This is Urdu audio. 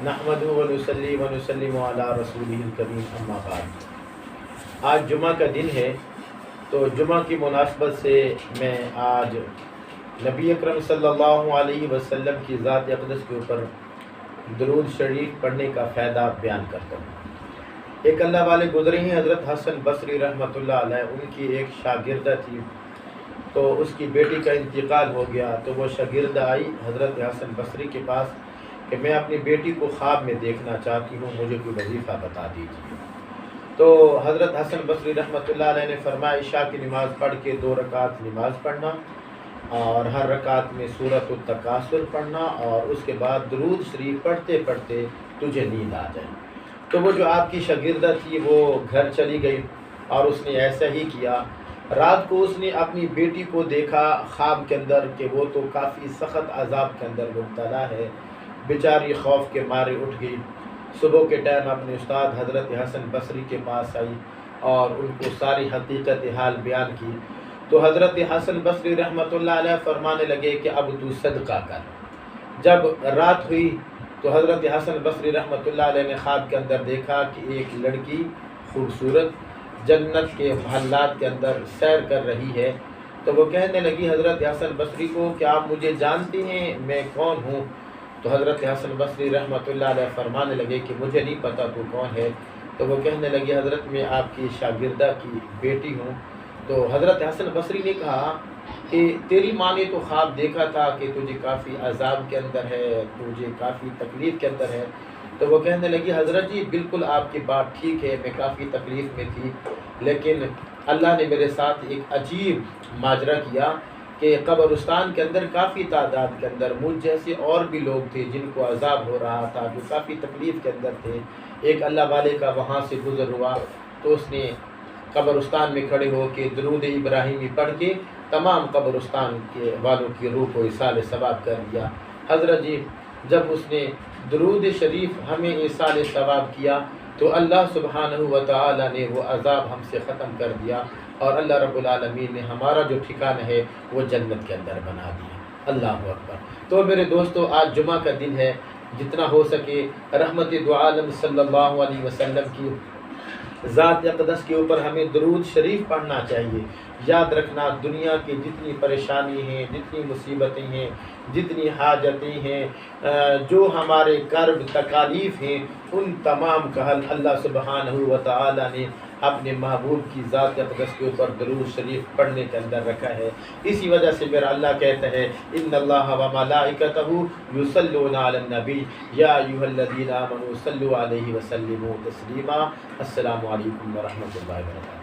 نحمدہ و نصلی و نسلم علی رسولہ الکریم اما بعد۔ آج جمعہ کا دن ہے، تو جمعہ کی مناسبت سے میں آج نبی اکرم صلی اللہ علیہ وسلم کی ذات اقدس کے اوپر درود شریف پڑھنے کا فائدہ بیان کرتا ہوں۔ ایک اللہ والے گزرے ہیں، حضرت حسن بصری رحمۃ اللہ علیہ، ان کی ایک شاگردہ تھی، تو اس کی بیٹی کا انتقال ہو گیا، تو وہ شاگردہ آئی حضرت حسن بصری کے پاس کہ میں اپنی بیٹی کو خواب میں دیکھنا چاہتی ہوں، مجھے کوئی وظیفہ بتا دیجیے۔ تو حضرت حسن بصری رحمۃ اللہ علیہ نے فرمایا عشاء کی نماز پڑھ کے 2 رکعت نماز پڑھنا، اور ہر رکعت میں سورۃ التکاثر پڑھنا، اور اس کے بعد درود شریف پڑھتے پڑھتے تجھے نیند آ جائے۔ تو وہ جو آپ کی شاگردہ تھی وہ گھر چلی گئی، اور اس نے ایسا ہی کیا۔ رات کو اس نے اپنی بیٹی کو دیکھا خواب کے اندر کہ وہ تو کافی سخت عذاب کے اندر مبتلا ہے، بیچاری خوف کے مارے اٹھ گئی۔ صبح کے ٹائم اپنے استاد حضرت حسن بصری کے پاس آئی اور ان کو ساری حقیقت حال بیان کی۔ تو حضرت حسن بصری رحمۃ اللہ علیہ فرمانے لگے کہ اب تو صدقہ کر۔ جب رات ہوئی تو حضرت حسن بصری رحمۃ اللہ علیہ نے خواب کے اندر دیکھا کہ ایک لڑکی خوبصورت جنت کے محلات کے اندر سیر کر رہی ہے۔ تو وہ کہنے لگی حضرت حسن بصری کو کہ آپ مجھے جانتے ہیں، میں کون ہوں؟ تو حضرت حسن بصری رحمۃ اللہ علیہ فرمانے لگے کہ مجھے نہیں پتہ تو کون ہے۔ تو وہ کہنے لگی حضرت میں آپ کی شاگردہ کی بیٹی ہوں۔ تو حضرت حسن بصری نے کہا کہ تیری ماں نے تو خواب دیکھا تھا کہ تجھے کافی عذاب کے اندر ہے، تجھے کافی تکلیف کے اندر ہے۔ تو وہ کہنے لگی حضرت جی بالکل آپ کی بات ٹھیک ہے، میں کافی تکلیف میں تھی، لیکن اللہ نے میرے ساتھ ایک عجیب ماجرا کیا کہ قبرستان کے اندر کافی تعداد کے اندر مجھ جیسے اور بھی لوگ تھے جن کو عذاب ہو رہا تھا، جو کافی تکلیف کے اندر تھے۔ ایک اللہ والے کا وہاں سے گزر ہوا، تو اس نے قبرستان میں کھڑے ہو کے درود ابراہیمی پڑھ کے تمام قبرستان کے والوں کی روح کو ایصال ثواب کر دیا۔ حضرت جی جب اس نے درود شریف ہمیں ایصال ثواب کیا تو اللہ سبحانہ و تعالی نے وہ عذاب ہم سے ختم کر دیا، اور اللہ رب العالمین نے ہمارا جو ٹھکانہ ہے وہ جنت کے اندر بنا دیا۔ اللہ اکبر۔ تو میرے دوستو آج جمعہ کا دن ہے، جتنا ہو سکے رحمت دو عالم صلی اللہ علیہ وسلم کی ذات اقدس کے اوپر ہمیں درود شریف پڑھنا چاہیے۔ یاد رکھنا دنیا کی جتنی پریشانی ہیں، جتنی مصیبتیں ہیں، جتنی حاجتیں ہیں، جو ہمارے کرب تکالیف ہیں، ان تمام کا حل اللہ سبحانہ و تعالی نے اپنے محبوب کی ذات اقدس کے اوپر درود شریف پڑھنے کے اندر رکھا ہے۔ اسی وجہ سے میرا اللہ کہتا ہے ان اللہ و ملائکتہ یصلون علی النبی یا ایھا الذین آمنوا صلوا علیہ وسلموا تسلیما۔ السلام علیکم ورحمۃ اللہ وبرکاتہ۔